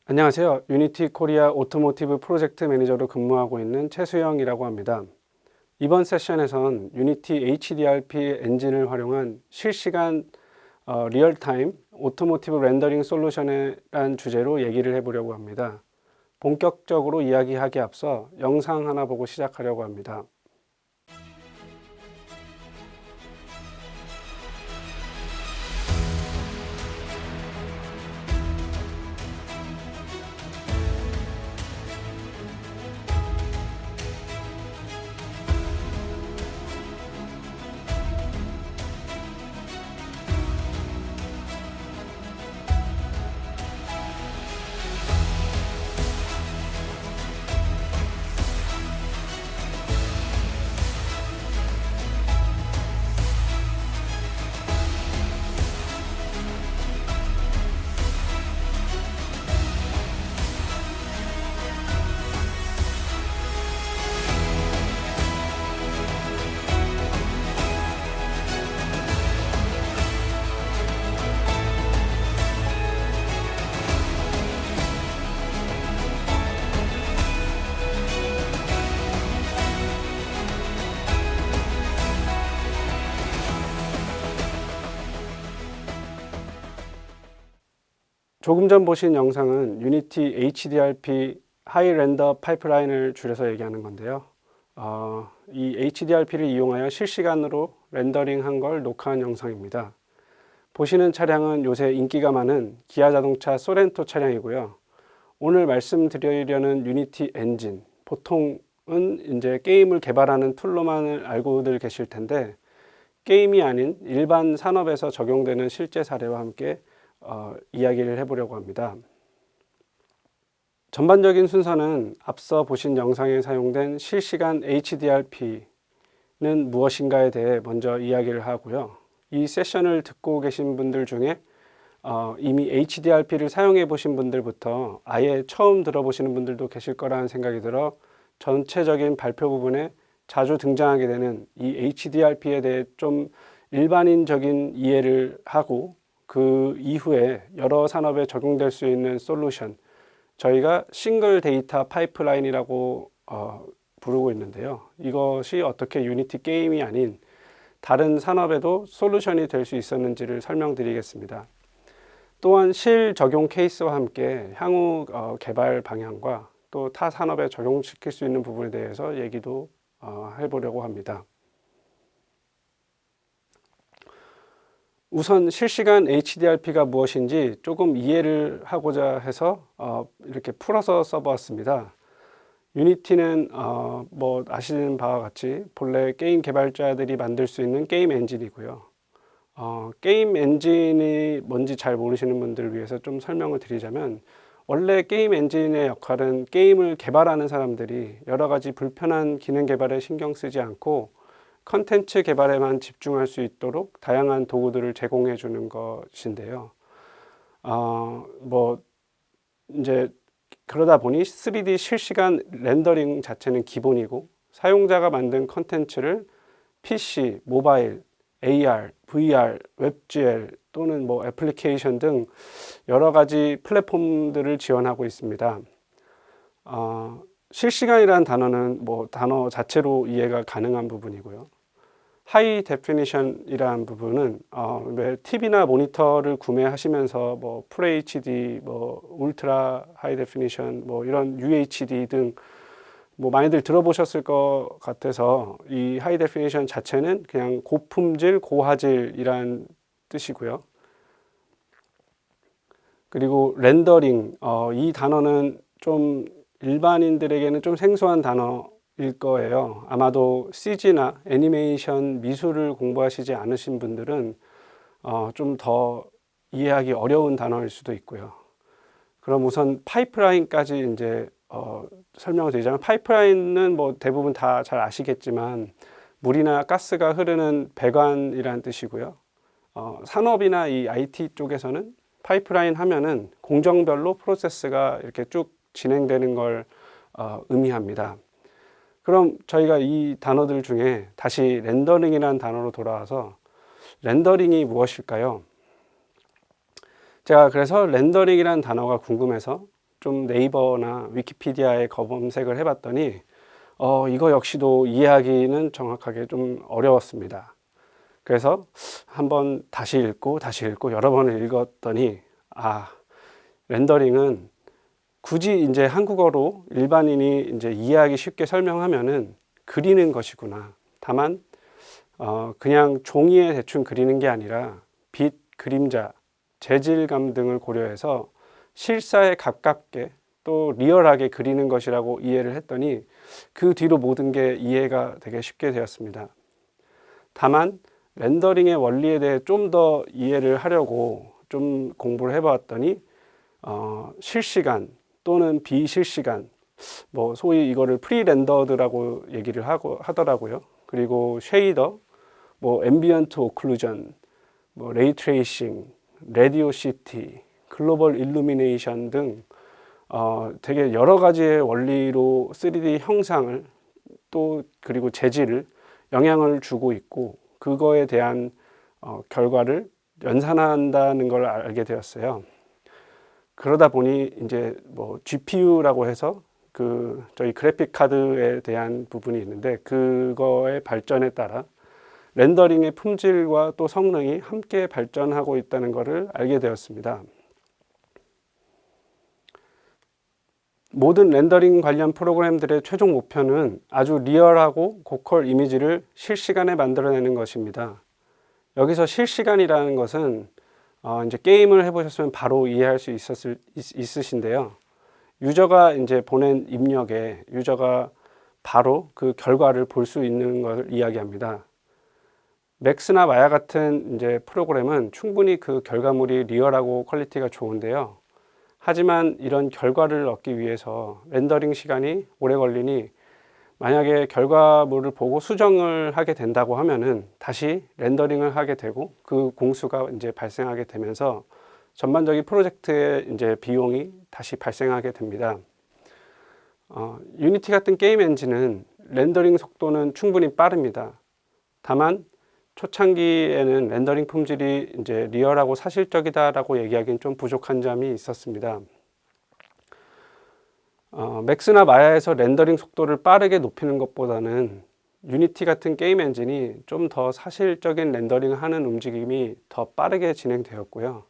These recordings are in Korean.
안녕하세요. 유니티 코리아 오토모티브 프로젝트 매니저로 근무하고 있는 최수영이라고 합니다. 이번 세션에선 유니티 HDRP 엔진을 활용한 실시간 리얼타임 오토모티브 렌더링 솔루션에 란 주제로 얘기를 해보려고 합니다. 본격적으로 이야기하기에 앞서 영상 하나 보고 시작하려고 합니다. 조금 전 보신 영상은 유니티 HDRP 하이 렌더 파이프라인을 줄여서 얘기하는 건데요. 이 HDRP를 이용하여 실시간으로 렌더링한 걸 녹화한 영상입니다. 보시는 차량은 요새 인기가 많은 기아 자동차 소렌토 차량이고요. 오늘 말씀드리려는 유니티 엔진, 보통은 이제 게임을 개발하는 툴로만 알고들 계실 텐데 게임이 아닌 일반 산업에서 적용되는 실제 사례와 함께 이야기를 해보려고 합니다. 전반적인 순서는 앞서 보신 영상에 사용된 실시간 HDRP는 무엇인가에 대해 먼저 이야기를 하고요. 이 세션을 듣고 계신 분들 중에 이미 HDRP를 사용해 보신 분들부터 아예 처음 들어보시는 분들도 계실 거라는 생각이 들어 전체적인 발표 부분에 자주 등장하게 되는 이 HDRP에 대해 좀 일반인적인 이해를 하고 그 이후에 여러 산업에 적용될 수 있는 솔루션, 저희가 싱글 데이터 파이프라인이라고 부르고 있는데요. 이것이 어떻게 유니티 게임이 아닌 다른 산업에도 솔루션이 될 수 있었는지를 설명드리겠습니다. 또한 실적용 케이스와 함께 향후 개발 방향과 또 타 산업에 적용시킬 수 있는 부분에 대해서 얘기도 해보려고 합니다. 우선 실시간 HDRP가 무엇인지 조금 이해를 하고자 해서 이렇게 풀어서 써보았습니다. 유니티는 뭐 아시는 바와 같이 본래 게임 개발자들이 만들 수 있는 게임 엔진이고요. 게임 엔진이 뭔지 잘 모르시는 분들을 위해서 좀 설명을 드리자면 원래 게임 엔진의 역할은 게임을 개발하는 사람들이 여러 가지 불편한 기능 개발에 신경 쓰지 않고 컨텐츠 개발에만 집중할 수 있도록 다양한 도구들을 제공해 주는 것인데요. 뭐 이제 그러다 보니 3D 실시간 렌더링 자체는 기본이고 사용자가 만든 컨텐츠를 PC, 모바일, AR, VR, 웹GL 또는 뭐 애플리케이션 등 여러 가지 플랫폼들을 지원하고 있습니다. 실시간이라는 단어는 뭐 단어 자체로 이해가 가능한 부분이고요. 하이 데피니션이라는 부분은 TV나 모니터를 구매하시면서 뭐 FHD, 뭐 울트라 하이 데피니션, 뭐 이런 UHD 등 뭐 많이들 들어보셨을 것 같아서 이 하이 데피니션 자체는 그냥 고품질, 고화질이란 뜻이고요. 그리고 렌더링, 이 단어는 좀 일반인들에게는 좀 생소한 단어일 거예요. 아마도 CG나 애니메이션 미술을 공부하시지 않으신 분들은 좀 더 이해하기 어려운 단어일 수도 있고요. 그럼 우선 파이프라인까지 이제 설명을 드리자면 파이프라인은 뭐 대부분 다 잘 아시겠지만 물이나 가스가 흐르는 배관이라는 뜻이고요. 산업이나 이 IT 쪽에서는 파이프라인 하면은 공정별로 프로세스가 이렇게 쭉 진행되는 걸 의미합니다. 그럼 저희가 이 단어들 중에 다시 렌더링이라는 단어로 돌아와서 렌더링이 무엇일까요? 제가 그래서 렌더링이라는 단어가 궁금해서 좀 네이버나 위키피디아에 검색을 해봤더니 이거 역시도 이해하기는 정확하게 좀 어려웠습니다. 그래서 한번 다시 읽고 여러 번을 읽었더니 렌더링은 굳이 이제 한국어로 일반인이 이제 이해하기 쉽게 설명하면은 그리는 것이구나. 다만 그냥 종이에 대충 그리는 게 아니라 빛, 그림자, 재질감 등을 고려해서 실사에 가깝게 또 리얼하게 그리는 것이라고 이해를 했더니 그 뒤로 모든 게 이해가 되게 쉽게 되었습니다. 다만 렌더링의 원리에 대해 좀 더 이해를 하려고 좀 공부를 해봤더니 실시간 또는 비실시간, 뭐 소위 이거를 프리렌더드라고 얘기를 하더라고요. 그리고 쉐이더, 뭐 앰비언트 오클루전, 뭐 레이트레이싱, 레디오 시티, 글로벌 일루미네이션 등 되게 여러 가지의 원리로 3D 형상을 또 그리고 재질을 영향을 주고 있고 그거에 대한 결과를 연산한다는 걸 알게 되었어요. 그러다 보니 이제 뭐 GPU라고 해서 저희 그래픽 카드에 대한 부분이 있는데 그거의 발전에 따라 렌더링의 품질과 또 성능이 함께 발전하고 있다는 것을 알게 되었습니다. 모든 렌더링 관련 프로그램들의 최종 목표는 아주 리얼하고 고퀄 이미지를 실시간에 만들어내는 것입니다. 여기서 실시간이라는 것은 이제 게임을 해보셨으면 바로 이해할 수 있으신데요. 유저가 이제 보낸 입력에 유저가 바로 그 결과를 볼 수 있는 것을 이야기합니다. 맥스나 마야 같은 이제 프로그램은 충분히 그 결과물이 리얼하고 퀄리티가 좋은데요. 하지만 이런 결과를 얻기 위해서 렌더링 시간이 오래 걸리니 만약에 결과물을 보고 수정을 하게 된다고 하면은 다시 렌더링을 하게 되고 그 공수가 이제 발생하게 되면서 전반적인 프로젝트의 이제 비용이 다시 발생하게 됩니다. 유니티 같은 게임 엔진은 렌더링 속도는 충분히 빠릅니다. 다만 초창기에는 렌더링 품질이 이제 리얼하고 사실적이다라고 얘기하기는 좀 부족한 점이 있었습니다. 맥스나 마야에서 렌더링 속도를 빠르게 높이는 것보다는 유니티 같은 게임 엔진이 좀 더 사실적인 렌더링을 하는 움직임이 더 빠르게 진행되었고요.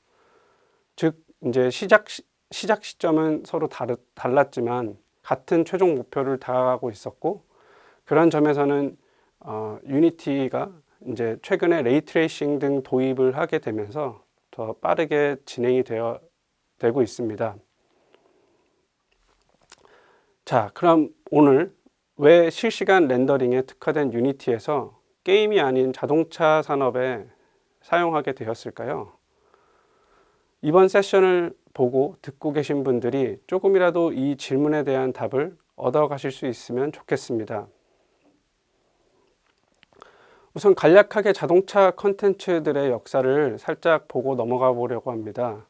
즉 이제 시작 시점은 서로 달랐지만 같은 최종 목표를 다가가고 있었고 그런 점에서는 유니티가 이제 최근에 레이트레이싱 등 도입을 하게 되면서 더 빠르게 진행이 되고 있습니다. 자, 그럼 오늘 왜 실시간 렌더링에 특화된 유니티에서 게임이 아닌 자동차 산업에 사용하게 되었을까요? 이번 세션을 보고 듣고 계신 분들이 조금이라도 이 질문에 대한 답을 얻어 가실 수 있으면 좋겠습니다. 우선 간략하게 자동차 컨텐츠들의 역사를 살짝 보고 넘어가 보려고 합니다.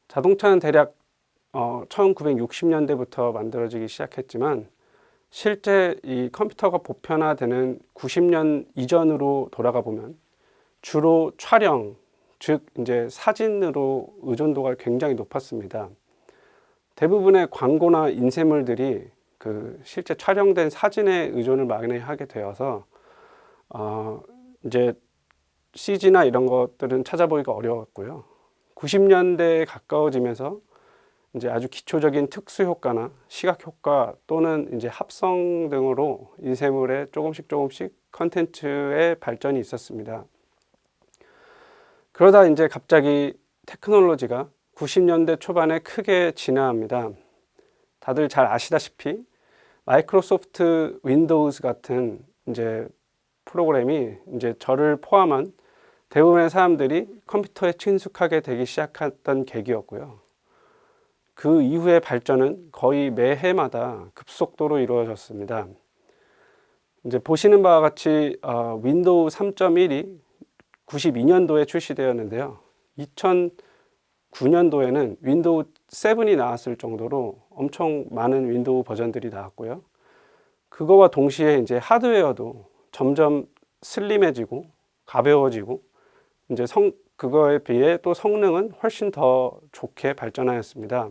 자동차는 대략 1960년대부터 만들어지기 시작했지만 실제 이 컴퓨터가 보편화되는 90년 이전으로 돌아가 보면 주로 촬영, 즉 이제 사진으로 의존도가 굉장히 높았습니다. 대부분의 광고나 인쇄물들이 그 실제 촬영된 사진에 의존을 많이 하게 되어서 이제 CG나 이런 것들은 찾아보기가 어려웠고요. 90년대에 가까워지면서 이제 아주 기초적인 특수 효과나 시각 효과 또는 이제 합성 등으로 인쇄물에 조금씩 컨텐츠의 발전이 있었습니다. 그러다 이제 갑자기 테크놀로지가 90년대 초반에 크게 진화합니다. 다들 잘 아시다시피 마이크로소프트 윈도우즈 같은 이제 프로그램이 이제 저를 포함한 대부분의 사람들이 컴퓨터에 친숙하게 되기 시작했던 계기였고요. 그 이후의 발전은 거의 매해마다 급속도로 이루어졌습니다. 이제 보시는 바와 같이 윈도우 3.1이 92년도에 출시되었는데요. 2009년도에는 윈도우 7이 나왔을 정도로 엄청 많은 윈도우 버전들이 나왔고요. 그거와 동시에 이제 하드웨어도 점점 슬림해지고 가벼워지고 이제 그거에 비해 또 성능은 훨씬 더 좋게 발전하였습니다.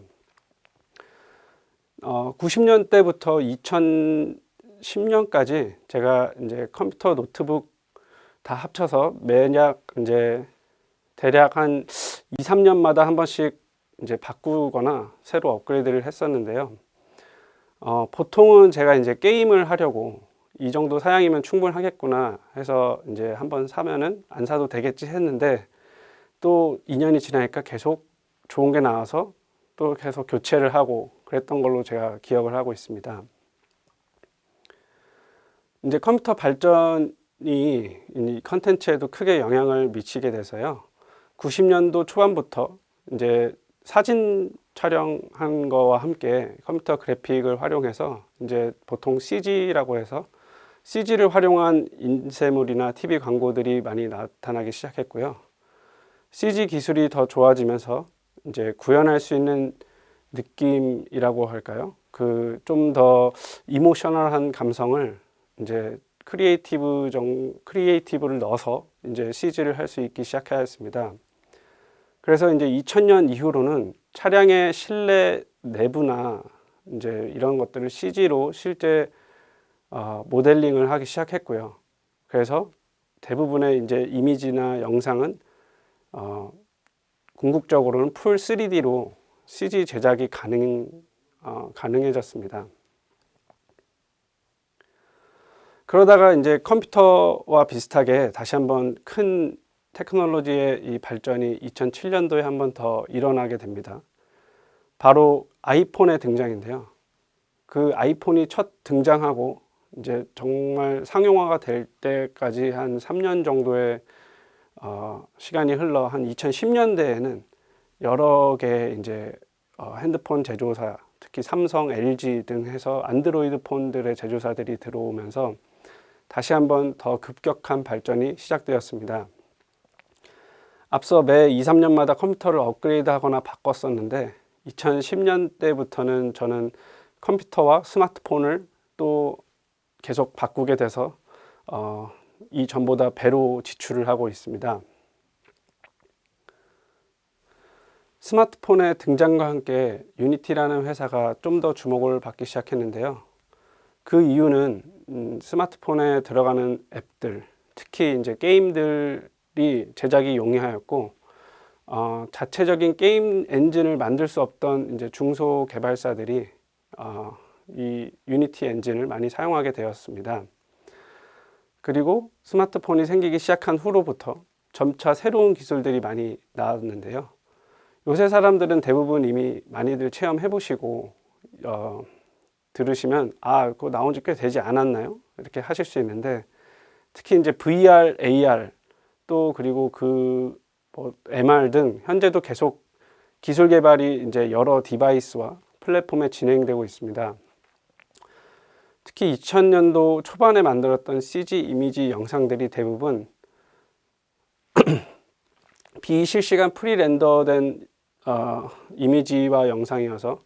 90년대부터 2010년까지 제가 이제 컴퓨터 노트북 다 합쳐서 매년 이제 대략 한 2, 3년마다 한 번씩 이제 바꾸거나 새로 업그레이드를 했었는데요. 보통은 제가 이제 게임을 하려고 이 정도 사양이면 충분하겠구나 해서 이제 한번 사면은 안 사도 되겠지 했는데, 또 2년이 지나니까 계속 좋은 게 나와서 또 계속 교체를 하고 그랬던 걸로 제가 기억을 하고 있습니다. 이제 컴퓨터 발전이 이 컨텐츠에도 크게 영향을 미치게 돼서요. 90년도 초반부터 이제 사진 촬영한 거와 함께 컴퓨터 그래픽을 활용해서 이제 보통 CG라고 해서 CG를 활용한 인쇄물이나 TV 광고들이 많이 나타나기 시작했고요. CG 기술이 더 좋아지면서 이제 구현할 수 있는 느낌이라고 할까요? 그 좀 더 이모셔널한 감성을 이제 크리에이티브를 넣어서 이제 CG를 할 수 있기 시작하였습니다. 그래서 이제 2000년 이후로는 차량의 실내 내부나 이제 이런 것들을 CG로 실제 모델링을 하기 시작했고요. 그래서 대부분의 이제 이미지나 영상은 궁극적으로는 풀 3D로 CG 제작이 가능해졌습니다. 그러다가 이제 컴퓨터와 비슷하게 다시 한번 큰 테크놀로지의 이 발전이 2007년도에 한 번 더 일어나게 됩니다. 바로 아이폰의 등장인데요. 그 아이폰이 첫 등장하고 이제 정말 상용화가 될 때까지 한 3년 정도의 시간이 흘러 한 2010년대에는 여러 개의 이제 핸드폰 제조사, 특히 삼성, LG 등 해서 안드로이드 폰들의 제조사들이 들어오면서 다시 한번 더 급격한 발전이 시작되었습니다. 앞서 매 2, 3년마다 컴퓨터를 업그레이드하거나 바꿨었는데 2010년대부터는 저는 컴퓨터와 스마트폰을 또 계속 바꾸게 돼서 이전보다 배로 지출을 하고 있습니다. 스마트폰의 등장과 함께 유니티라는 회사가 좀 더 주목을 받기 시작했는데요. 그 이유는 스마트폰에 들어가는 앱들, 특히 이제 게임들이 제작이 용이하였고, 자체적인 게임 엔진을 만들 수 없던 이제 중소 개발사들이 이 유니티 엔진을 많이 사용하게 되었습니다. 그리고 스마트폰이 생기기 시작한 후로부터 점차 새로운 기술들이 많이 나왔는데요. 요새 사람들은 대부분 이미 많이들 체험해 보시고 들으시면 그거 나온 지 꽤 되지 않았나요? 이렇게 하실 수 있는데, 특히 이제 VR, AR 또 그리고 MR 등 현재도 계속 기술 개발이 이제 여러 디바이스와 플랫폼에 진행되고 있습니다. 특히 2000년도 초반에 만들었던 CG 이미지 영상들이 대부분 비실시간 프리렌더된 이미지와 영상이어서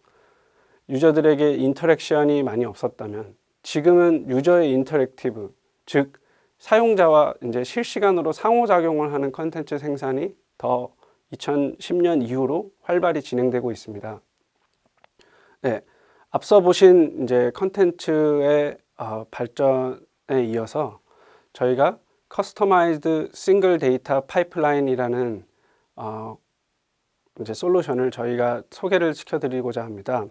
유저들에게 인터랙션이 많이 없었다면, 지금은 유저의 인터랙티브, 즉 사용자와 이제 실시간으로 상호작용을 하는 컨텐츠 생산이 더 2010년 이후로 활발히 진행되고 있습니다. 네, 앞서 보신 이제 컨텐츠의 발전에 이어서 저희가 커스터마이즈드 싱글 데이터 파이프라인이라는 이제 솔루션을 저희가 소개를 시켜드리고자 합니다.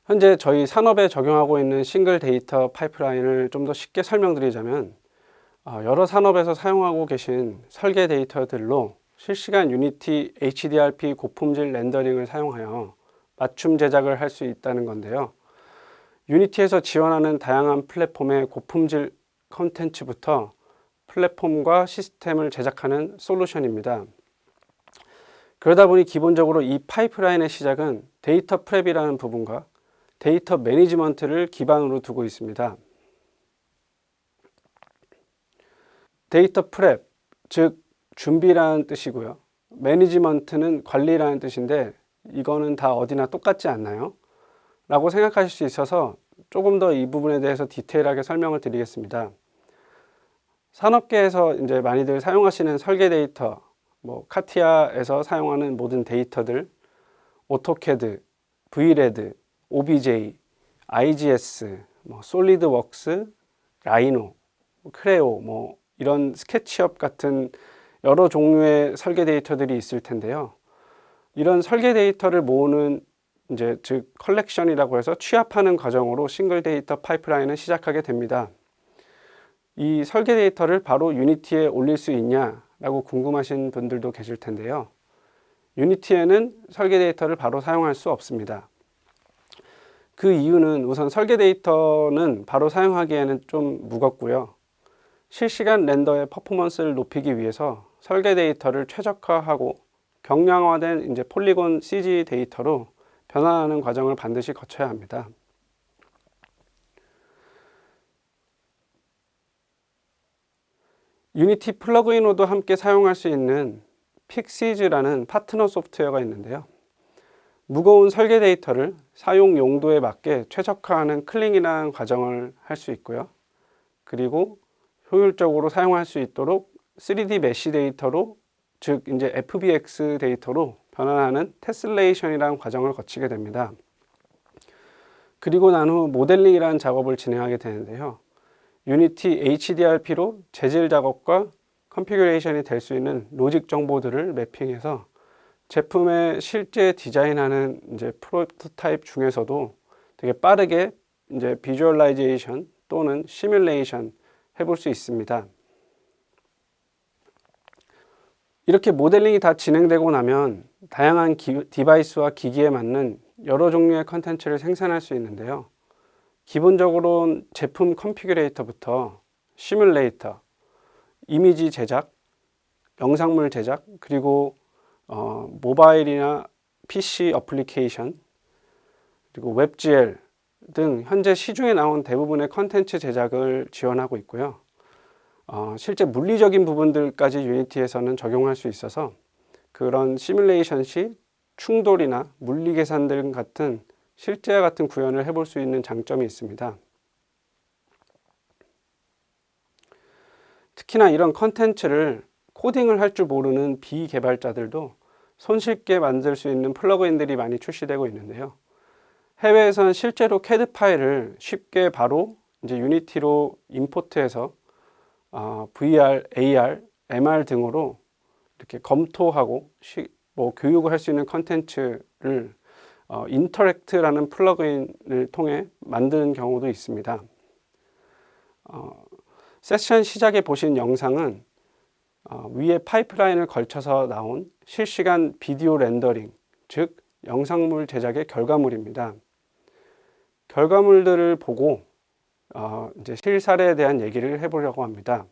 현재 저희 산업에 적용하고 있는 싱글 데이터 파이프라인을 좀 더 쉽게 설명드리자면, 여러 산업에서 사용하고 계신 설계 데이터들로 실시간 유니티 HDRP 고품질 렌더링을 사용하여 맞춤 제작을 할 수 있다는 건데요. 유니티에서 지원하는 다양한 플랫폼의 고품질 콘텐츠부터 플랫폼과 시스템을 제작하는 솔루션입니다. 그러다 보니 기본적으로 이 파이프라인의 시작은 데이터 프랩이라는 부분과 데이터 매니지먼트를 기반으로 두고 있습니다. 데이터 프랩, 즉 준비라는 뜻이고요. 매니지먼트는 관리라는 뜻인데, 이거는 다 어디나 똑같지 않나요? 라고 생각하실 수 있어서 조금 더 이 부분에 대해서 디테일하게 설명을 드리겠습니다. 산업계에서 이제 많이들 사용하시는 설계 데이터, 뭐 카티아에서 사용하는 모든 데이터들, 오토캐드, VRED, OBJ, IGS, 뭐 솔리드웍스, 라이노, 크레오, 뭐 이런 스케치업 같은 여러 종류의 설계 데이터들이 있을 텐데요. 이런 설계 데이터를 모으는 이제 즉 컬렉션이라고 해서 취합하는 과정으로 싱글 데이터 파이프라인을 시작하게 됩니다. 이 설계 데이터를 바로 유니티에 올릴 수 있냐라고 궁금하신 분들도 계실 텐데요. 유니티에는 설계 데이터를 바로 사용할 수 없습니다. 그 이유는 우선 설계 데이터는 바로 사용하기에는 좀 무겁고요. 실시간 렌더의 퍼포먼스를 높이기 위해서 설계 데이터를 최적화하고 경량화된 이제 폴리곤 CG 데이터로 변환하는 과정을 반드시 거쳐야 합니다. 유니티 플러그인으로도 함께 사용할 수 있는 픽시즈라는 파트너 소프트웨어가 있는데요. 무거운 설계 데이터를 사용 용도에 맞게 최적화하는 클링이라는 과정을 할 수 있고요. 그리고 효율적으로 사용할 수 있도록 3D 메쉬 데이터로, 즉 이제 FBX 데이터로 변환하는 테슬레이션이라는 과정을 거치게 됩니다. 그리고 난 후 모델링이라는 작업을 진행하게 되는데요. 유니티 HDRP로 재질 작업과 컨피규레이션이 될 수 있는 로직 정보들을 매핑해서 제품의 실제 디자인하는 이제 프로토타입 중에서도 되게 빠르게 이제 비주얼라이제이션 또는 시뮬레이션 해볼 수 있습니다. 이렇게 모델링이 다 진행되고 나면 다양한 디바이스와 기기에 맞는 여러 종류의 컨텐츠를 생산할 수 있는데요. 기본적으로는 제품 컨피규레이터부터 시뮬레이터, 이미지 제작, 영상물 제작, 그리고 모바일이나 PC 어플리케이션, 그리고 웹GL 등 현재 시중에 나온 대부분의 컨텐츠 제작을 지원하고 있고요. 실제 물리적인 부분들까지 유니티에서는 적용할 수 있어서 그런 시뮬레이션 시 충돌이나 물리 계산들 같은 실제와 같은 구현을 해볼 수 있는 장점이 있습니다. 특히나 이런 컨텐츠를 코딩을 할 줄 모르는 비개발자들도 손쉽게 만들 수 있는 플러그인들이 많이 출시되고 있는데요. 해외에서는 실제로 CAD 파일을 쉽게 바로 이제 유니티로 임포트해서 VR, AR, MR 등으로 이렇게 검토하고 교육을 할 수 있는 컨텐츠를 인터랙트라는 플러그인을 통해 만드는 경우도 있습니다. 세션 시작에 보신 영상은 위에 파이프라인을 걸쳐서 나온 실시간 비디오 렌더링, 즉 영상물 제작의 결과물입니다. 결과물들을 보고 이제 실사례에 대한 얘기를 해보려고 합니다.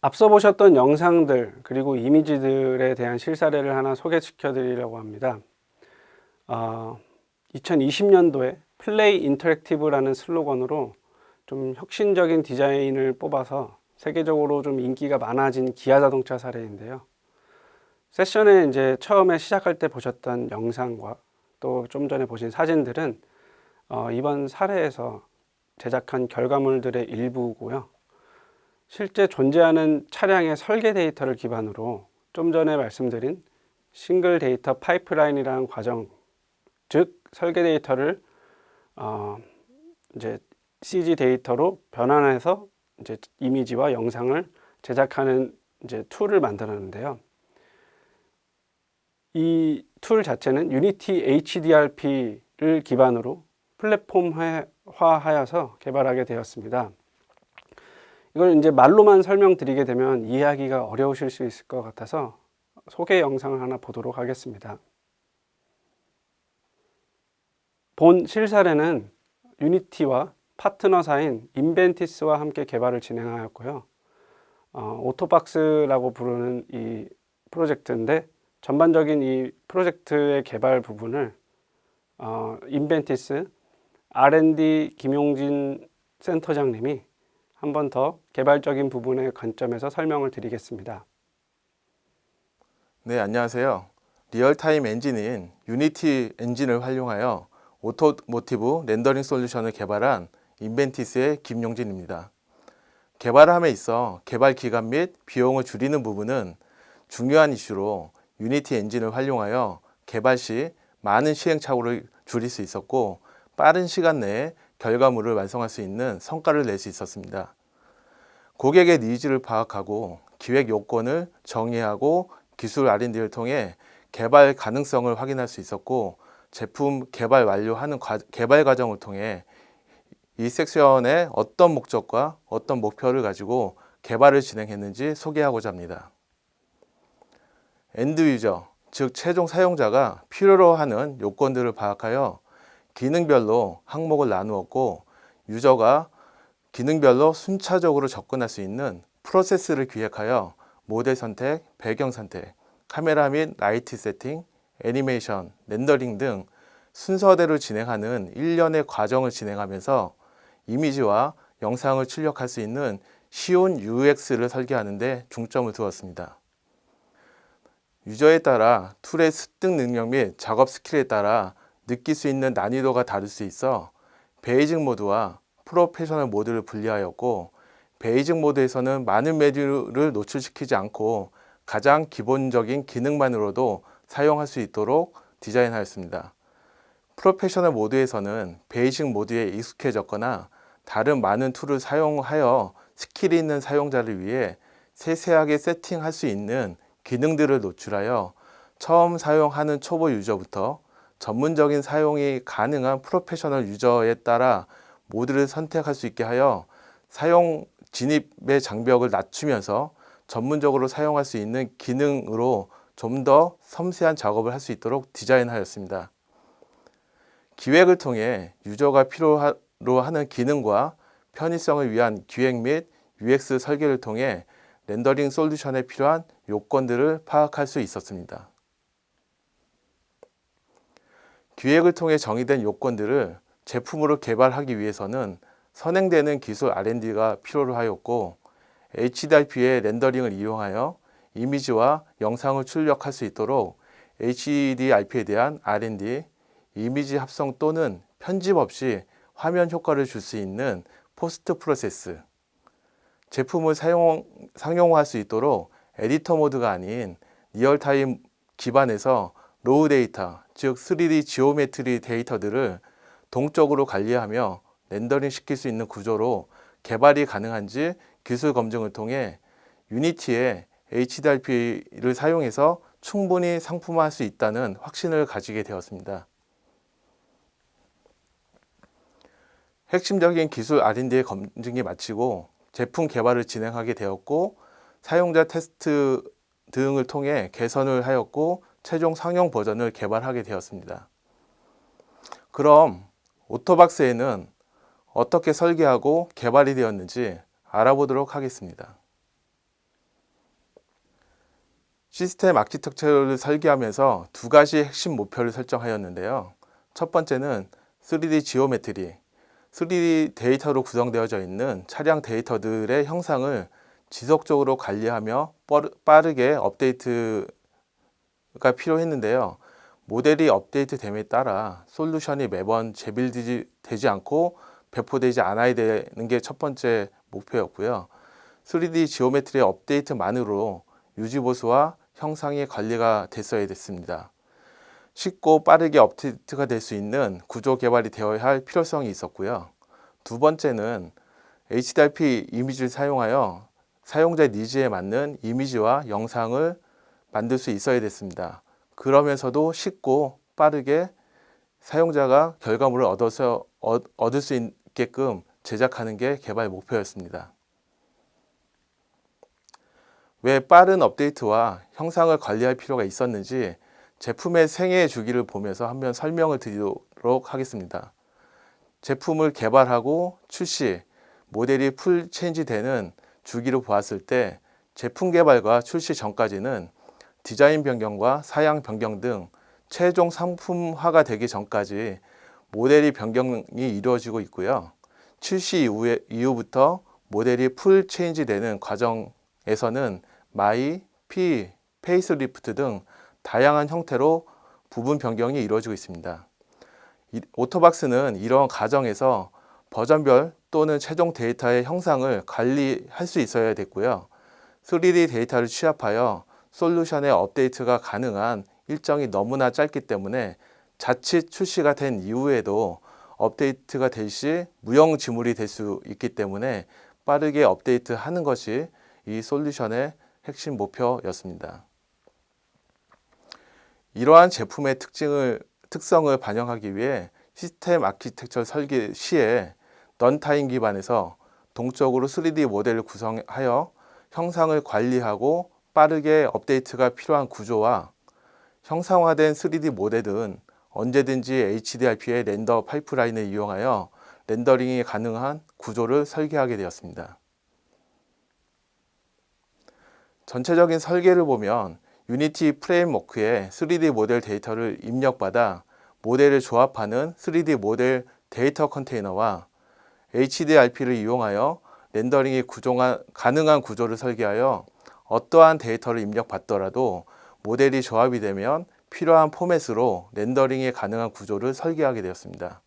앞서 보셨던 영상들 그리고 이미지들에 대한 실사례를 하나 소개시켜 드리려고 합니다. 2020년도에 플레이 인터랙티브라는 슬로건으로 좀 혁신적인 디자인을 뽑아서 세계적으로 좀 인기가 많아진 기아 자동차 사례인데요. 세션에 이제 처음에 시작할 때 보셨던 영상과 또 좀 전에 보신 사진들은 이번 사례에서 제작한 결과물들의 일부고요. 실제 존재하는 차량의 설계 데이터를 기반으로 좀 전에 말씀드린 싱글 데이터 파이프라인이라는 과정, 즉 설계 데이터를 이제 CG 데이터로 변환해서 이제 이미지와 영상을 제작하는 이제 툴을 만들었는데요. 이 툴 자체는 유니티 HDRP를 기반으로 플랫폼화하여서 개발하게 되었습니다. 이걸 이제 말로만 설명드리게 되면 이해하기가 어려우실 수 있을 것 같아서 소개 영상을 하나 보도록 하겠습니다. 본 실사례는 유니티와 파트너사인 인벤티스와 함께 개발을 진행하였고요. 오토박스라고 부르는 이 프로젝트인데 전반적인 이 프로젝트의 개발 부분을 인벤티스 R&D 김용진 센터장님이 한 번 더 개발적인 부분의 관점에서 설명을 드리겠습니다. 네, 안녕하세요. 리얼타임 엔진인 유니티 엔진을 활용하여 오토모티브 렌더링 솔루션을 개발한 인벤티스의 김용진입니다. 개발함에 있어 개발 기간 및 비용을 줄이는 부분은 중요한 이슈로 유니티 엔진을 활용하여 개발 시 많은 시행착오를 줄일 수 있었고 빠른 시간 내에 결과물을 완성할 수 있는 성과를 낼 수 있었습니다. 고객의 니즈를 파악하고 기획 요건을 정의하고 기술 R&D를 통해 개발 가능성을 확인할 수 있었고 제품 개발 완료하는 개발 과정을 통해 이 섹션에 어떤 목적과 어떤 목표를 가지고 개발을 진행했는지 소개하고자 합니다. 엔드 유저, 즉 최종 사용자가 필요로 하는 요건들을 파악하여 기능별로 항목을 나누었고 유저가 기능별로 순차적으로 접근할 수 있는 프로세스를 기획하여 모델 선택, 배경 선택, 카메라 및 라이트 세팅, 애니메이션, 렌더링 등 순서대로 진행하는 일련의 과정을 진행하면서 이미지와 영상을 출력할 수 있는 쉬운 UX를 설계하는 데 중점을 두었습니다. 유저에 따라 툴의 습득 능력 및 작업 스킬에 따라 느낄 수 있는 난이도가 다를 수 있어 베이직 모드와 프로페셔널 모드를 분리하였고 베이직 모드에서는 많은 메뉴를 노출시키지 않고 가장 기본적인 기능만으로도 사용할 수 있도록 디자인하였습니다. 프로페셔널 모드에서는 베이직 모드에 익숙해졌거나 다른 많은 툴을 사용하여 스킬이 있는 사용자를 위해 세세하게 세팅할 수 있는 기능들을 노출하여 처음 사용하는 초보 유저부터 전문적인 사용이 가능한 프로페셔널 유저에 따라 모드를 선택할 수 있게 하여 사용 진입의 장벽을 낮추면서 전문적으로 사용할 수 있는 기능으로 좀 더 섬세한 작업을 할 수 있도록 디자인하였습니다. 기획을 통해 유저가 필요로 하는 기능과 편의성을 위한 기획 및 UX 설계를 통해 렌더링 솔루션에 필요한 요건들을 파악할 수 있었습니다. 기획을 통해 정의된 요건들을 제품으로 개발하기 위해서는 선행되는 기술 R&D가 필요로 하였고 HDRP의 렌더링을 이용하여 이미지와 영상을 출력할 수 있도록 HDRP에 대한 R&D, 이미지 합성 또는 편집 없이 화면 효과를 줄 수 있는 포스트 프로세스, 제품을 상용화할 수 있도록 에디터 모드가 아닌 리얼타임 기반에서 로우 데이터, 즉 3D 지오메트리 데이터들을 동적으로 관리하며 렌더링 시킬 수 있는 구조로 개발이 가능한지 기술 검증을 통해 유니티의 HDRP를 사용해서 충분히 상품화할 수 있다는 확신을 가지게 되었습니다. 핵심적인 기술 R&D의 검증이 마치고 제품 개발을 진행하게 되었고 사용자 테스트 등을 통해 개선을 하였고 최종 상용 버전을 개발하게 되었습니다. 그럼 오토박스에는 어떻게 설계하고 개발이 되었는지 알아보도록 하겠습니다. 시스템 아키텍처를 설계하면서 두 가지 핵심 목표를 설정하였는데요. 첫 번째는 3D 지오메트리, 3D 데이터로 구성되어져 있는 차량 데이터들의 형상을 지속적으로 관리하며 빠르게 업데이트가 필요했는데요. 모델이 업데이트됨에 따라 솔루션이 매번 재빌드되지 않고 배포되지 않아야 되는 게 첫 번째 목표였고요. 3D 지오메트리 업데이트만으로 유지보수와 형상이 관리가 됐어야 됐습니다. 쉽고 빠르게 업데이트가 될 수 있는 구조 개발이 되어야 할 필요성이 있었고요. 두 번째는 HDRP 이미지를 사용하여 사용자 니즈에 맞는 이미지와 영상을 만들 수 있어야 됐습니다. 그러면서도 쉽고 빠르게 사용자가 결과물을 얻을 수 있게끔 제작하는 게 개발 목표였습니다. 왜 빠른 업데이트와 형상을 관리할 필요가 있었는지 제품의 생애 주기를 보면서 한번 설명을 드리도록 하겠습니다. 제품을 개발하고 출시, 모델이 풀 체인지 되는 주기로 보았을 때 제품 개발과 출시 전까지는 디자인 변경과 사양 변경 등 최종 상품화가 되기 전까지 모델이 변경이 이루어지고 있고요. 출시 이후부터 모델이 풀 체인지 되는 과정에서는 마이, 피, 페이스리프트 등 다양한 형태로 부분 변경이 이루어지고 있습니다. 오토박스는 이러한 과정에서 버전별 또는 최종 데이터의 형상을 관리할 수 있어야 됐고요. 3D 데이터를 취합하여 솔루션의 업데이트가 가능한 일정이 너무나 짧기 때문에 자칫 출시가 된 이후에도 업데이트가 될 시 무용지물이 될 수 있기 때문에 빠르게 업데이트하는 것이 이 솔루션의 핵심 목표였습니다. 이러한 제품의 특성을 반영하기 위해 시스템 아키텍처 설계 시에 런타임 기반에서 동적으로 3D 모델을 구성하여 형상을 관리하고 빠르게 업데이트가 필요한 구조와 형상화된 3D 모델은 언제든지 HDRP의 렌더 파이프라인을 이용하여 렌더링이 가능한 구조를 설계하게 되었습니다. 전체적인 설계를 보면 유니티 프레임워크에 3D 모델 데이터를 입력받아 모델을 조합하는 3D 모델 데이터 컨테이너와 HDRP를 이용하여 렌더링이 가능한 구조를 설계하여 어떠한 데이터를 입력받더라도 모델이 조합이 되면 필요한 포맷으로 렌더링이 가능한 구조를 설계하게 되었습니다.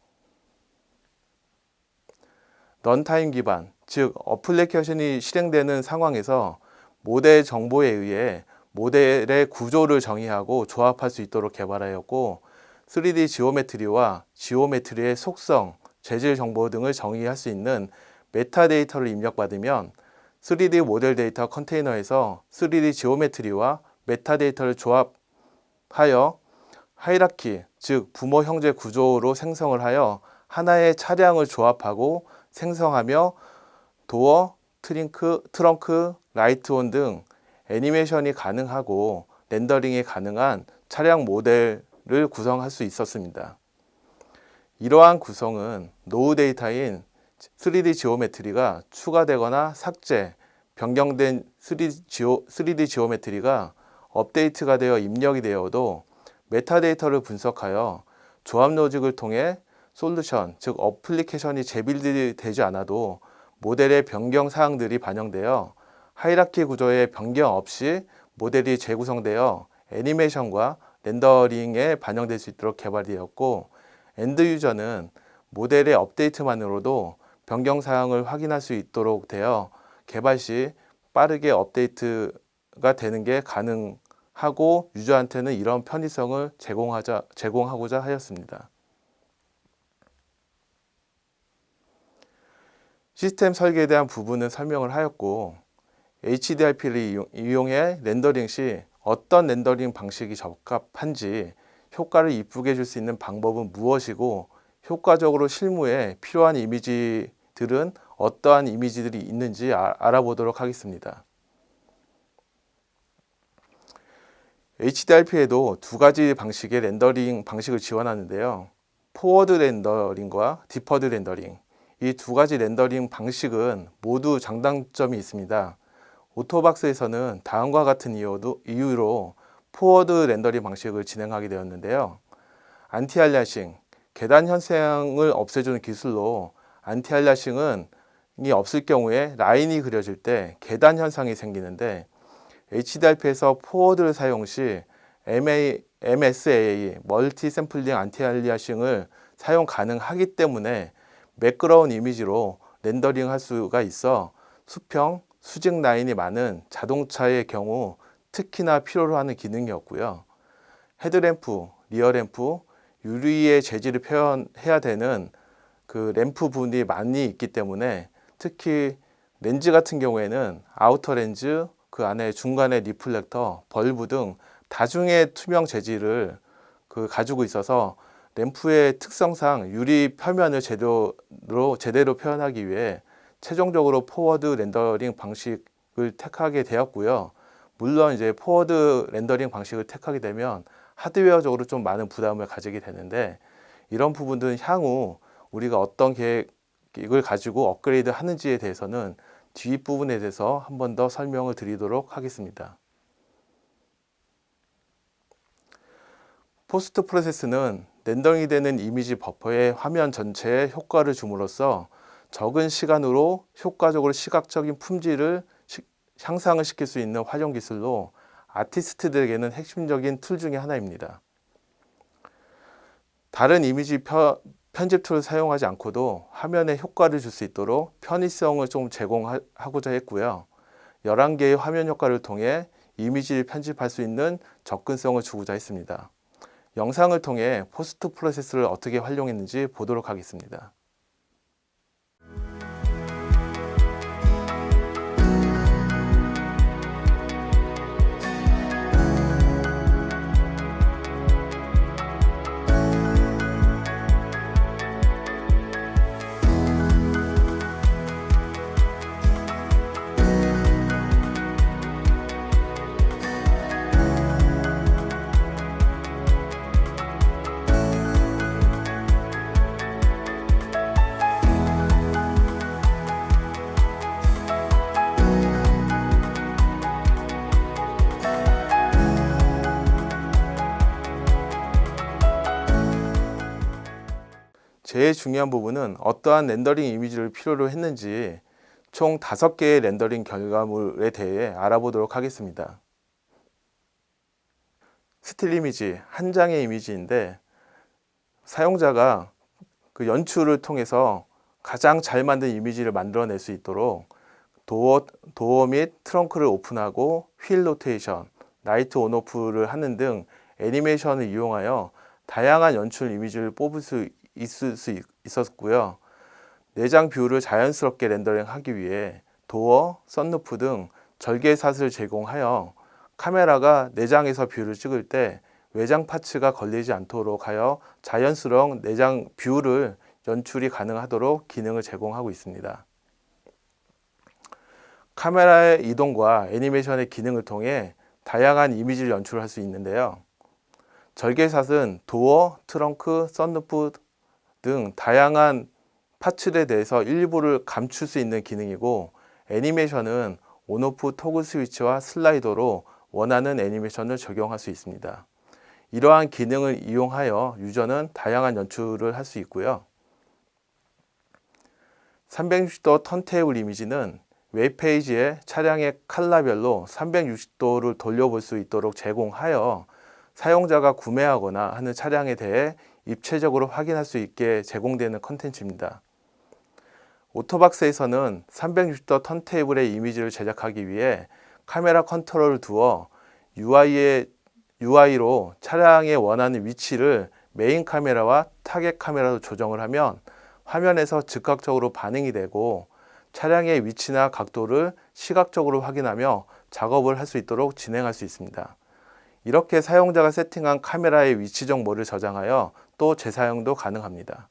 런타임 기반, 즉 어플리케이션이 실행되는 상황에서 모델 정보에 의해 모델의 구조를 정의하고 조합할 수 있도록 개발하였고 3D 지오메트리와 지오메트리의 속성, 재질 정보 등을 정의할 수 있는 메타데이터를 입력받으면 3D 모델 데이터 컨테이너에서 3D 지오메트리와 메타데이터를 조합하여 하이라키, 즉 부모 형제 구조로 생성을 하여 하나의 차량을 조합하고 생성하며 도어, 트렁크, 라이트온 등 애니메이션이 가능하고 렌더링이 가능한 차량 모델을 구성할 수 있었습니다. 이러한 구성은 노후 데이터인 3D 지오메트리가 추가되거나 삭제, 변경된 3D 지오메트리가 업데이트가 되어 입력이 되어도 메타데이터를 분석하여 조합 로직을 통해 솔루션, 즉 어플리케이션이 재빌드되지 않아도 모델의 변경 사항들이 반영되어 하이라키 구조의 변경 없이 모델이 재구성되어 애니메이션과 렌더링에 반영될 수 있도록 개발되었고 엔드 유저는 모델의 업데이트만으로도 변경 사항을 확인할 수 있도록 되어 개발 시 빠르게 업데이트가 되는 게 가능하고 유저한테는 이런 편의성을 제공하고자 하였습니다. 시스템 설계에 대한 부분은 설명을 하였고 HDRP를 이용해 렌더링 시 어떤 렌더링 방식이 적합한지 효과를 이쁘게 줄 수 있는 방법은 무엇이고 효과적으로 실무에 필요한 이미지들은 어떠한 이미지들이 있는지 알아보도록 하겠습니다. HDRP에도 두 가지 방식의 렌더링 방식을 지원하는데요. 포워드 렌더링과 디퍼드 렌더링. 이 두 가지 렌더링 방식은 모두 장단점이 있습니다. 오토박스에서는 다음과 같은 이유로 포워드 렌더링 방식을 진행하게 되었는데요. 안티알리아싱, 계단 현상을 없애주는 기술로 안티알리아싱은 이 없을 경우에 라인이 그려질 때 계단 현상이 생기는데, HDRP에서 포워드를 사용 시 MSAA, 멀티 샘플링 안티알리아싱을 사용 가능하기 때문에 매끄러운 이미지로 렌더링 할 수가 있어 수평, 수직 라인이 많은 자동차의 경우 특히나 필요로 하는 기능이었고요. 헤드램프, 리어램프, 유리의 재질을 표현해야 되는 그 램프 부분이 많이 있기 때문에 특히 렌즈 같은 경우에는 아우터 렌즈, 그 안에 중간에 리플렉터, 벌브 등 다중의 투명 재질을 가지고 있어서 램프의 특성상 유리 표면을 제대로 표현하기 위해 최종적으로 포워드 렌더링 방식을 택하게 되었고요. 물론 이제 포워드 렌더링 방식을 택하게 되면 하드웨어적으로 좀 많은 부담을 가지게 되는데, 이런 부분들은 향후 우리가 어떤 계획을 가지고 업그레이드 하는지에 대해서는 뒷부분에 대해서 한 번 더 설명을 드리도록 하겠습니다. 포스트 프로세스는 렌더링이 되는 이미지 버퍼에 화면 전체에 효과를 줌으로써 적은 시간으로 효과적으로 시각적인 품질을 향상을 시킬 수 있는 활용 기술로 아티스트들에게는 핵심적인 툴 중에 하나입니다. 다른 이미지 편집 툴을 사용하지 않고도 화면에 효과를 줄 수 있도록 편의성을 좀 제공하고자 했고요. 11개의 화면 효과를 통해 이미지를 편집할 수 있는 접근성을 주고자 했습니다. 영상을 통해 포스트 프로세스를 어떻게 활용했는지 보도록 하겠습니다. 제일 중요한 부분은 어떠한 렌더링 이미지를 필요로 했는지 총 5개의 렌더링 결과물에 대해 알아보도록 하겠습니다. 스틸 이미지, 한 장의 이미지인데 사용자가 그 연출을 통해서 가장 잘 만든 이미지를 만들어낼 수 있도록 도어 및 트렁크를 오픈하고 휠 로테이션, 라이트 온오프를 하는 등 애니메이션을 이용하여 다양한 연출 이미지를 뽑을 수 있었고요. 내장 뷰를 자연스럽게 렌더링하기 위해 도어, 썬루프 등 절개샷을 제공하여 카메라가 내장에서 뷰를 찍을 때 외장 파츠가 걸리지 않도록 하여 자연스러운 내장 뷰를 연출이 가능하도록 기능을 제공하고 있습니다. 카메라의 이동과 애니메이션의 기능을 통해 다양한 이미지를 연출할 수 있는데요. 절개샷은 도어, 트렁크, 썬루프 등 다양한 파츠에 대해서 일부를 감출 수 있는 기능이고, 애니메이션은 온오프 토글 스위치와 슬라이더로 원하는 애니메이션을 적용할 수 있습니다. 이러한 기능을 이용하여 유저는 다양한 연출을 할 수 있고요. 360도 턴테이블 이미지는 웹페이지에 차량의 컬러별로 360도를 돌려볼 수 있도록 제공하여 사용자가 구매하거나 하는 차량에 대해 입체적으로 확인할 수 있게 제공되는 컨텐츠입니다. 오토박스에서는 360도 턴테이블의 이미지를 제작하기 위해 카메라 컨트롤을 두어 UI로 차량의 원하는 위치를 메인 카메라와 타겟 카메라로 조정을 하면 화면에서 즉각적으로 반응이 되고 차량의 위치나 각도를 시각적으로 확인하며 작업을 할 수 있도록 진행할 수 있습니다. 이렇게 사용자가 세팅한 카메라의 위치 정보를 저장하여 또 재사용도 가능합니다.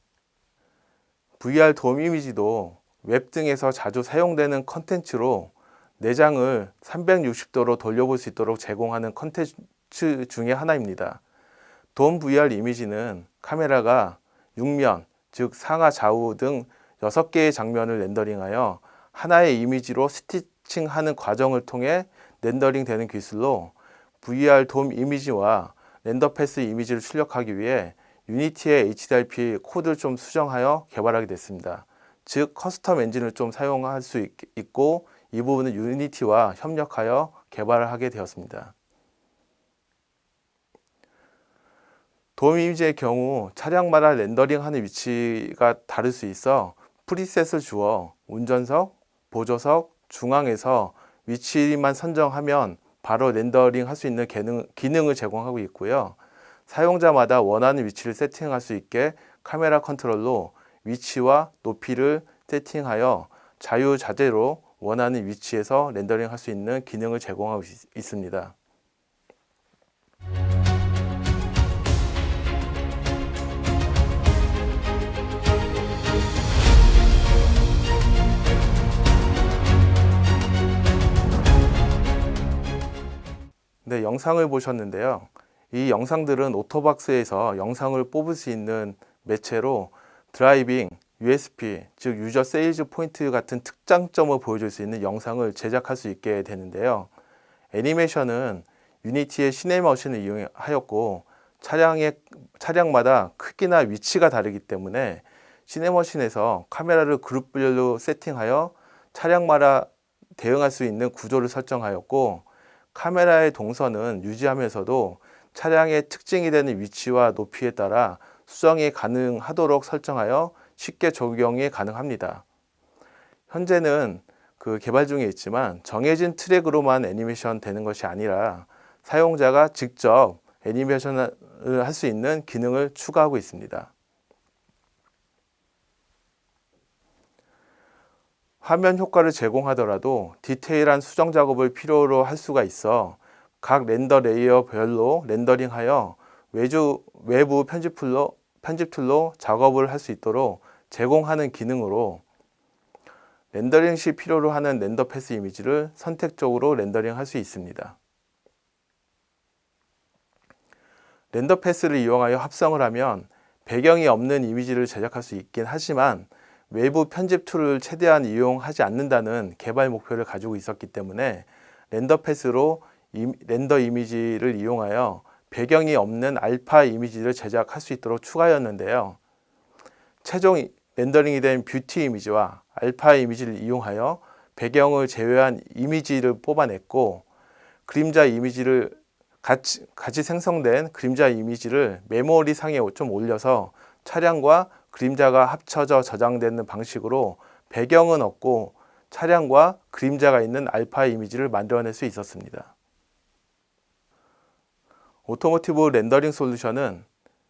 VR 돔 이미지도 웹 등에서 자주 사용되는 컨텐츠로 내장을 360도로 돌려볼 수 있도록 제공하는 컨텐츠 중에 하나입니다. 돔 VR 이미지는 카메라가 육면, 즉 상하 좌우 등 6개의 장면을 렌더링하여 하나의 이미지로 매칭하는 과정을 통해 렌더링 되는 기술로 VR 돔 이미지와 렌더 패스 이미지를 출력하기 위해 유니티의 HDRP 코드를 좀 수정하여 개발하게 됐습니다. 즉 커스텀 엔진을 좀 사용할 수 있고 이 부분은 유니티와 협력하여 개발을 하게 되었습니다. 돔 이미지의 경우 차량마다 렌더링하는 위치가 다를 수 있어 프리셋을 주어 운전석, 보조석, 중앙에서 위치만 선정하면 바로 렌더링 할 수 있는 기능을 제공하고 있고요. 사용자마다 원하는 위치를 세팅할 수 있게 카메라 컨트롤로 위치와 높이를 세팅하여 자유자재로 원하는 위치에서 렌더링 할 수 있는 기능을 제공하고 있습니다. 네, 영상을 보셨는데요. 이 영상들은 오토박스에서 영상을 뽑을 수 있는 매체로 드라이빙, USP, 즉 유저 세일즈 포인트 같은 특장점을 보여줄 수 있는 영상을 제작할 수 있게 되는데요. 애니메이션은 유니티의 시네머신을 이용하였고 차량마다 크기나 위치가 다르기 때문에 시네머신에서 카메라를 그룹별로 세팅하여 차량마다 대응할 수 있는 구조를 설정하였고 카메라의 동선은 유지하면서도 차량의 특징이 되는 위치와 높이에 따라 수정이 가능하도록 설정하여 쉽게 적용이 가능합니다. 현재는 개발 중에 있지만 정해진 트랙으로만 애니메이션 되는 것이 아니라 사용자가 직접 애니메이션을 할 수 있는 기능을 추가하고 있습니다. 화면 효과를 제공하더라도 디테일한 수정 작업을 필요로 할 수가 있어 각 렌더 레이어별로 렌더링하여 외부 편집 툴로 작업을 할 수 있도록 제공하는 기능으로 렌더링 시 필요로 하는 렌더 패스 이미지를 선택적으로 렌더링 할 수 있습니다. 렌더 패스를 이용하여 합성을 하면 배경이 없는 이미지를 제작할 수 있긴 하지만 외부 편집 툴을 최대한 이용하지 않는다는 개발 목표를 가지고 있었기 때문에 렌더 패스로 렌더 이미지를 이용하여 배경이 없는 알파 이미지를 제작할 수 있도록 추가하였는데요. 최종 렌더링이 된 뷰티 이미지와 알파 이미지를 이용하여 배경을 제외한 이미지를 뽑아냈고 그림자 이미지를 같이 생성된 그림자 이미지를 메모리 상에 좀 올려서 차량과 그림자가 합쳐져 저장되는 방식으로 배경은 없고 차량과 그림자가 있는 알파 이미지를 만들어낼 수 있었습니다. 오토모티브 렌더링 솔루션은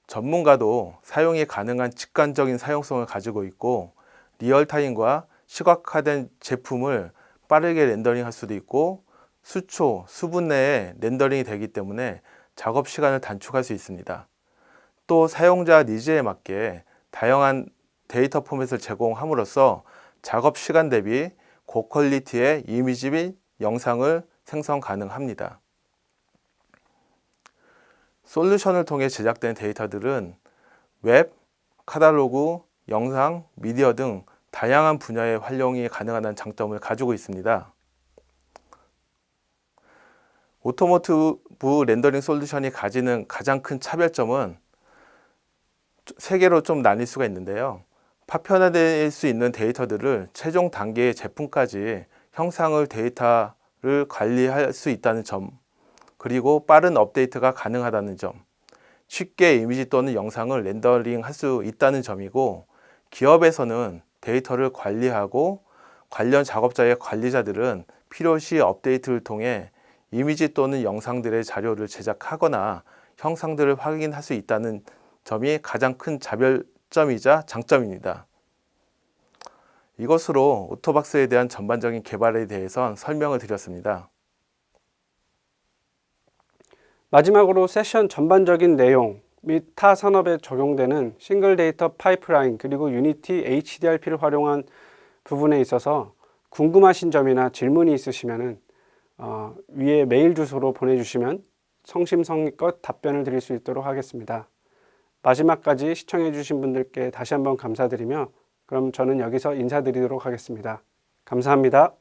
전문가도 사용이 가능한 직관적인 사용성을 가지고 있고 리얼타임과 시각화된 제품을 빠르게 렌더링할 수도 있고 수초, 수분 내에 렌더링이 되기 때문에 작업 시간을 단축할 수 있습니다. 또 사용자 니즈에 맞게 다양한 데이터 포맷을 제공함으로써 작업 시간 대비 고퀄리티의 이미지 및 영상을 생성 가능합니다. 솔루션을 통해 제작된 데이터들은 웹, 카탈로그, 영상, 미디어 등 다양한 분야의 활용이 가능하다는 장점을 가지고 있습니다. 오토모티브 렌더링 솔루션이 가지는 가장 큰 차별점은 세 개로 좀 나뉠 수가 있는데요. 파편화될 수 있는 데이터들을 최종 단계의 제품까지 형상을 데이터를 관리할 수 있다는 점, 그리고 빠른 업데이트가 가능하다는 점, 쉽게 이미지 또는 영상을 렌더링 할 수 있다는 점이고 기업에서는 데이터를 관리하고 관련 작업자의 관리자들은 필요시 업데이트를 통해 이미지 또는 영상들의 자료를 제작하거나 형상들을 확인할 수 있다는 점이 가장 큰 차별점이자 장점입니다. 이것으로 오토박스에 대한 전반적인 개발에 대해서 설명을 드렸습니다. 마지막으로 세션 전반적인 내용 및 타 산업에 적용되는 싱글 데이터 파이프라인 그리고 유니티 HDRP를 활용한 부분에 있어서 궁금하신 점이나 질문이 있으시면 위에 메일 주소로 보내주시면 성심성의껏 답변을 드릴 수 있도록 하겠습니다. 마지막까지 시청해 주신 분들께 다시 한번 감사드리며 그럼 저는 여기서 인사드리도록 하겠습니다. 감사합니다.